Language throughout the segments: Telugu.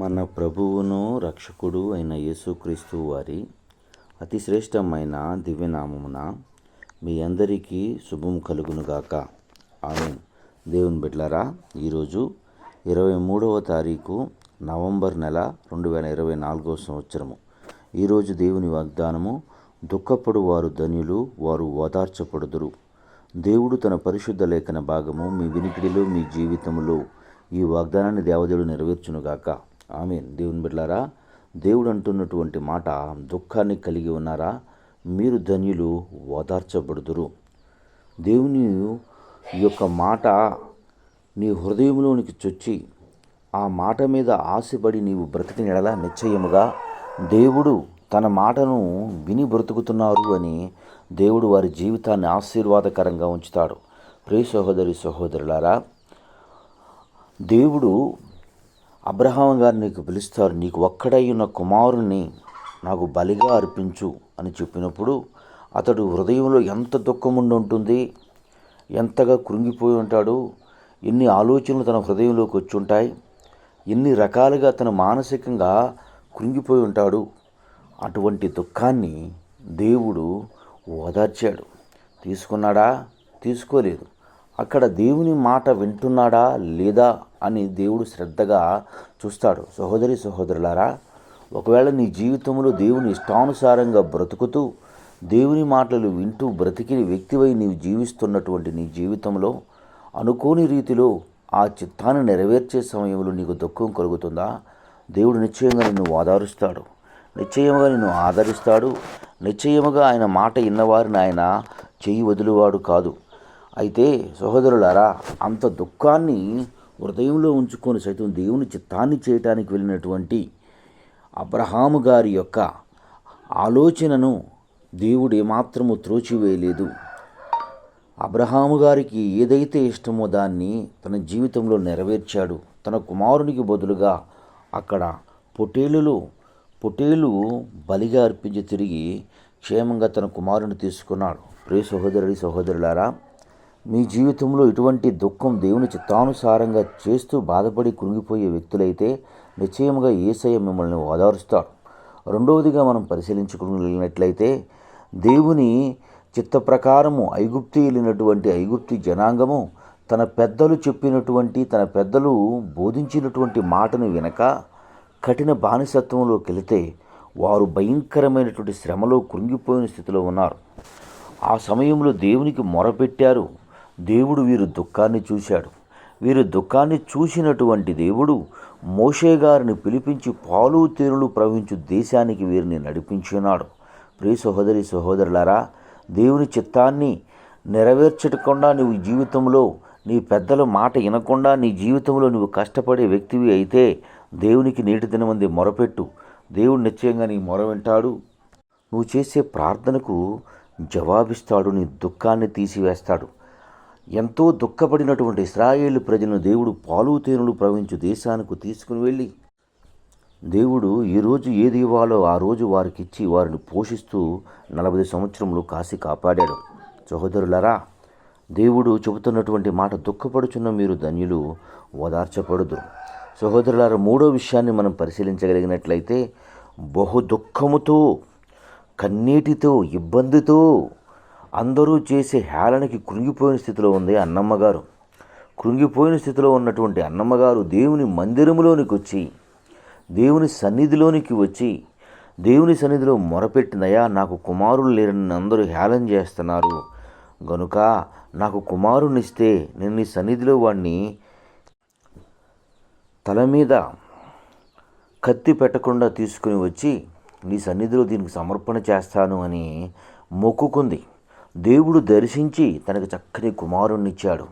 మన ప్రభువును రక్షకుడు అయిన యేసుక్రీస్తు వారి అతి శ్రేష్టమైన దివ్యనామమున మీ అందరికీ శుభం కలుగునుగాక. ఆమేన్. దేవుని బిడ్డలారా, ఈరోజు 23వ తారీఖు నవంబర్ నెల 2024 సంవత్సరము. ఈరోజు దేవుని వాగ్దానము, దుఃఖపడు వారు ధన్యులు, వారు ఓదార్చబడుదురు. దేవుడు తన పరిశుద్ధ లేఖన భాగము మీ వినికిడిలో, మీ జీవితంలో ఈ వాగ్దానాన్ని దేవదేవుడు నెరవేర్చునుగాక. ఆమేన్. దేవుని బిడ్డలారా, దేవుడు అంటున్నటువంటి మాట, దుఃఖాన్ని కలిగి ఉన్నారా, మీరు ధన్యులు, ఓదార్చబడుదురు. దేవుని యొక్క మాట నీ హృదయంలోనికి చొచ్చి ఆ మాట మీద ఆశపడి నీవు బ్రతికిన ఎడల నిశ్చయముగా దేవుడు తన మాటను విని బ్రతుకుతున్నారు అని దేవుడు వారి జీవితాన్ని ఆశీర్వాదకరంగా ఉంచుతాడు. ప్రియ సహోదరి సహోదరులారా, దేవుడు అబ్రహాం గారు నీకు పిలుస్తారు, నీకు ఒక్కడై ఉన్న కుమారుణ్ణి నాకు బలిగా అర్పించు అని చెప్పినప్పుడు అతడు హృదయంలో ఎంత దుఃఖం ఉండి ఉంటుంది, ఎంతగా కృంగిపోయి ఉంటాడు, ఎన్ని ఆలోచనలు తన హృదయంలోకి వచ్చి ఉంటాయి, ఎన్ని రకాలుగా తన మానసికంగా కృంగిపోయి ఉంటాడు. అటువంటి దుఃఖాన్ని దేవుడు ఓదార్చాడు. తీసుకున్నాడా? తీసుకోలేదు. అక్కడ దేవుని మాట వింటున్నాడా లేదా అని దేవుడు శ్రద్ధగా చూస్తాడు. సహోదరి సహోదరులారా, ఒకవేళ నీ జీవితంలో దేవుని ఇష్టానుసారంగా బ్రతుకుతూ దేవుని మాటలు వింటూ బ్రతికిన వ్యక్తివై నీవు జీవిస్తున్నటువంటి నీ జీవితంలో అనుకోని రీతిలో ఆ చిత్తాన్ని నెరవేర్చే సమయంలో నీకు దుఃఖం కలుగుతుందా? దేవుడు నిశ్చయంగా నిన్ను ఓదారుస్తాడు, నిశ్చయముగా నిన్ను ఆదరిస్తాడు. నిశ్చయముగా ఆయన మాట విన్నవారిని ఆయన చెయ్యి వదిలేవాడు కాదు. అయితే సహోదరులారా, అంత దుఃఖాన్ని హృదయంలో ఉంచుకొని సైతం దేవుని చిత్తాన్ని చేయటానికి వెళ్ళినటువంటి అబ్రహాము గారి యొక్క ఆలోచనను దేవుడు ఏమాత్రము త్రోచివేయలేదు. అబ్రహాము గారికి ఏదైతే ఇష్టమో దాన్ని తన జీవితంలో నెరవేర్చాడు. తన కుమారునికి బదులుగా అక్కడ పొటేలు బలిగా అర్పించి తిరిగి క్షేమంగా తన కుమారుని తీసుకున్నాడు. ప్రియ సహోదరుడి సహోదరులారా, మీ జీవితంలో ఇటువంటి దుఃఖం దేవుని చిత్తానుసారంగా చేస్తూ బాధపడి కృంగిపోయే వ్యక్తులైతే నిశ్చయముగా యేసయ్య మిమ్మల్ని ఓదారుస్తాడు. రెండవదిగా మనం పరిశీలించుకున్నట్లయితే, దేవుని చిత్త ప్రకారము ఐగుప్తు వెళ్ళినటువంటి ఐగుప్తి జనాంగము తన పెద్దలు బోధించినటువంటి మాటను వినక కఠిన బానిసత్వంలోకి వెళితే వారు భయంకరమైనటువంటి శ్రమలో కృంగిపోయిన స్థితిలో ఉన్నారు. ఆ సమయంలో దేవునికి మొరపెట్టారు. దేవుడు వీరు దుఃఖాన్ని చూశాడు. వీరు దుఃఖాన్ని చూసినటువంటి దేవుడు మోషే గారిని పిలిపించి పాలు తేనెలు ప్రవహించు దేశానికి వీరిని నడిపించున్నాడు. ప్రియ సహోదరి సహోదరులారా, దేవుని చిత్తాన్ని నెరవేర్చకుండా నువ్వు జీవితంలో నీ పెద్దల మాట వినకుండా నీ జీవితంలో నువ్వు కష్టపడే వ్యక్తివి అయితే దేవునికి నేటి దినమంది మొరపెట్టు. దేవుడు నిశ్చయంగా నీ మొర వింటాడు. నువ్వు చేసే ప్రార్థనకు జవాబిస్తాడు. నీ దుఃఖాన్ని తీసివేస్తాడు. ఎంతో దుఃఖపడినటువంటి ఇశ్రాయేలు ప్రజలను దేవుడు పాలు తేనెలు ప్రవహించు దేశానికి తీసుకుని వెళ్ళి దేవుడు ఈరోజు ఏది ఇవ్వాలో ఆ రోజు వారికి ఇచ్చి వారిని పోషిస్తూ 40 సంవత్సరములు కాసి కాపాడాడు. సహోదరులారా, దేవుడు చెబుతున్నటువంటి మాట, దుఃఖపడుచున్న మీరు ధన్యులు, ఓదార్చబడుదురు. సహోదరులారా, మూడో విషయాన్ని మనం పరిశీలించగలిగినట్లయితే, బహు దుఃఖముతో కన్నీటితో ఇబ్బందితో అందరూ చేసే హేళనకి కృంగిపోయిన స్థితిలో ఉంది అన్నమ్మగారు. కృంగిపోయిన స్థితిలో ఉన్నటువంటి అన్నమ్మగారు దేవుని మందిరములోనికి వచ్చి దేవుని సన్నిధిలోనికి వచ్చి దేవుని సన్నిధిలో మొరపెట్టినయా, నాకు కుమారులు లేరని అందరూ హేళన చేస్తున్నారు గనుక నాకు కుమారునిస్తే నేను నీ సన్నిధిలో వాడిని తల మీద కత్తి పెట్టకుండా తీసుకుని వచ్చి నీ సన్నిధిలో దీనికి సమర్పణ చేస్తాను అని మొక్కుకుంది. దేవుడు దర్శించి తనకు చక్కని కుమారుణ్ణి ఇచ్చాడు.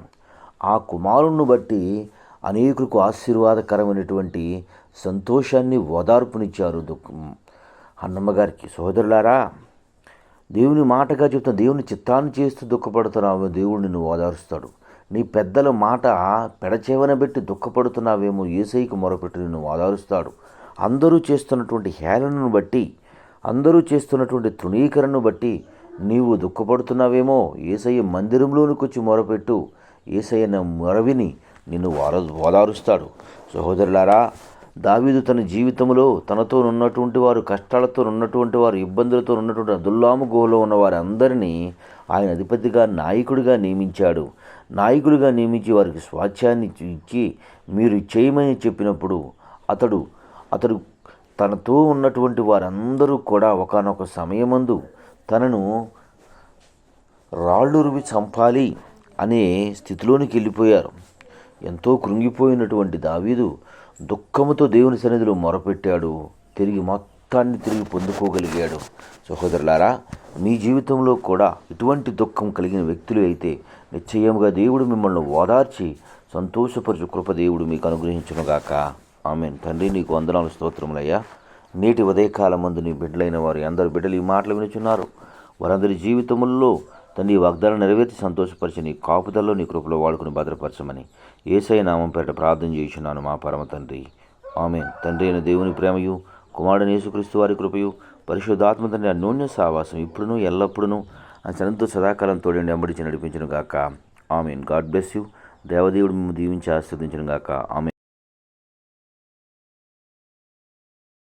ఆ కుమారుణ్ణి బట్టి అనేకులకు ఆశీర్వాదకరమైనటువంటి సంతోషాన్ని, ఓదార్పునిచ్చారు అన్నమ్మగారికి. సోదరులారా, దేవుని మాటగా చెప్తున్న దేవుని చిత్తాన్ని చేస్తూ దుఃఖపడుతున్నావు, దేవుడు నిన్ను ఓదారుస్తాడు. నీ పెద్దల మాట పెడచేవన పెట్టి దుఃఖపడుతున్నావేమో, యేసయ్యకు మొరపెట్టి నిన్ను ఓదారుస్తాడు. అందరూ చేస్తున్నటువంటి హేళనను బట్టి, అందరూ చేస్తున్నటువంటి తృణీకరణను బట్టి నీవు దుఃఖపడుతున్నావేమో, యేసయ్య మందిరంలోనికి వచ్చి మొరపెట్టు. యేసయ్య మొరవిని నిన్ను ఓదారుస్తాడు. సహోదరులారా, దావీదు తన జీవితంలో తనతో ఉన్నటువంటి వారు, కష్టాలతో ఉన్నటువంటి వారు, ఇబ్బందులతో ఉన్నటువంటి అదుల్లాము గుహలో ఉన్న వారందరినీ ఆయన అధిపతిగా, నాయకుడిగా నియమించాడు. నాయకుడిగా నియమించి వారికి స్వాస్థ్యాన్ని ఇచ్చి మీరు చేయమని చెప్పినప్పుడు అతడు తనతో ఉన్నటువంటి వారందరూ కూడా ఒకానొక సమయమందు తనను రాళ్ళురువి చంపాలి అనే స్థితిలోనికి వెళ్ళిపోయారు. ఎంతో కృంగిపోయినటువంటి దావీదు దుఃఖముతో దేవుని సన్నిధిలో మొరపెట్టాడు. తిరిగి పొందుకోగలిగాడు. సహోదరులారా, మీ జీవితంలో కూడా ఇటువంటి దుఃఖం కలిగిన వ్యక్తులు అయితే నిశ్చయముగా దేవుడు మిమ్మల్ని ఓదార్చి సంతోషపరచు కృప దేవుడు మీకు అనుగ్రహించునుగాక. ఆమేన్. తండ్రి, నీకు వందనాలు, స్తోత్రములయ్యా. నేటి ఉదయకాలం మందు నీ బిడ్డలైన వారు అందరు బిడ్డలు ఈ మాటలు వినుచున్నారు. వారందరి జీవితముల్లో తండ్రి వాగ్దానం నెరవేర్చి సంతోషపరిచి నీ కాపుదల్లో నీ కృపలో వాడుకుని భద్రపరచమని యేసయ్య నామం పేరిట ప్రార్థన చేయుచున్నాను మా పరమ తండ్రి. ఆమేన్. తండ్రి అయిన దేవుని ప్రేమయు, కుమారుడైన యేసుక్రీస్తు వారి కృపయు, పరిశుద్ధాత్మ తండ్రి అన్యోన్య సావాసం ఇప్పుడును ఎల్లప్పుడూ సనంతో సదాకాలం తోడండి వెంబడించి నడిపించును గాక. ఆమేన్. God bless you. దేవదేవుడు మిమ్మల్ని దీవించి ఆశీర్వదించును గాక. ఆమేన్.